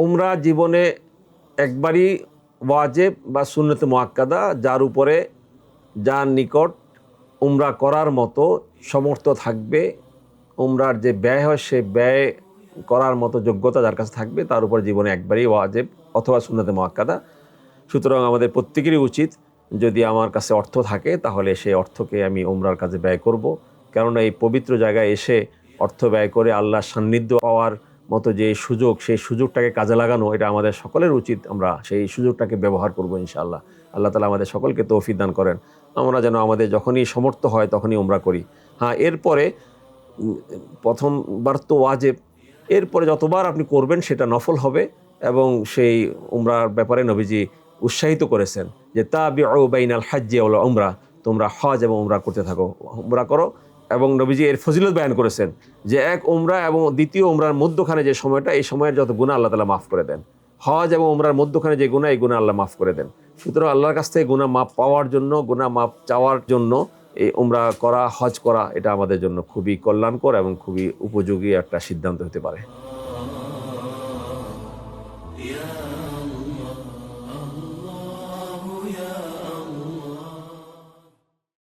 উমরা জীবনে একবারই ওয়াজিব বা সুন্নতে মুআক্কাদা, যার নিকট উমরা করার মতো সমর্থ থাকবে, উমরার যে ব্যয় হয় সে ব্যয় করার মতো যোগ্যতা যার কাছে থাকবে, তার উপর জীবনে একবারই ওয়াজিব অথবা সুন্নতে মুআক্কাদা। সুতরাং আমাদের প্রত্যেকেরই উচিত, যদি আমার কাছে অর্থ থাকে তাহলে সেই অর্থকে আমি উমরার কাজে ব্যয় করব। কেননা এই পবিত্র জায়গায় এসে অর্থ ব্যয় করে আল্লাহর সান্নিধ্য পাওয়ার মতো যে সুযোগ, সেই সুযোগটাকে কাজে লাগানো, এটা আমাদের সকলের উচিত। আমরা সেই সুযোগটাকে ব্যবহার করব ইনশাআল্লাহ। আল্লাহ তাআলা আমাদের সকলকে তৌফিক দান করেন, আমরা যেন আমাদের যখনই সমর্থ হয় তখনই উমরা করি। হ্যাঁ, এরপরে প্রথমবার তো ওয়াজিব, এরপরে যতবার আপনি করবেন সেটা নফল হবে। এবং সেই উমরার ব্যাপারে নবীজি উৎসাহিত করেছেন যে তাবিউ বাইনাল হাজ্জি ওয়াল উমরা, তোমরা হজ এবং উমরা করতে থাকো, উমরা করো। এবং নবীজি এর ফজিলত বয়ান করেছেন যে এক উমরা এবং দ্বিতীয় উমরার মধ্যখানে যে সময়টা, এই সময়ের যত গুনাহ আল্লাহ তাআলা মাফ করে দেন। হজ এবং উমরার মধ্যখানে যে গুনাহ, এই গুনাহ আল্লাহ মাফ করে দেন। সুতরাং আল্লাহর কাছ থেকে গুনাহ মাফ পাওয়ার জন্য, গুনাহ মাফ চাওয়ার জন্য এই উমরা করা, হজ করা, এটা আমাদের জন্য খুবই কল্যাণকর এবং খুবই উপযোগী একটা সিদ্ধান্ত হতে পারে।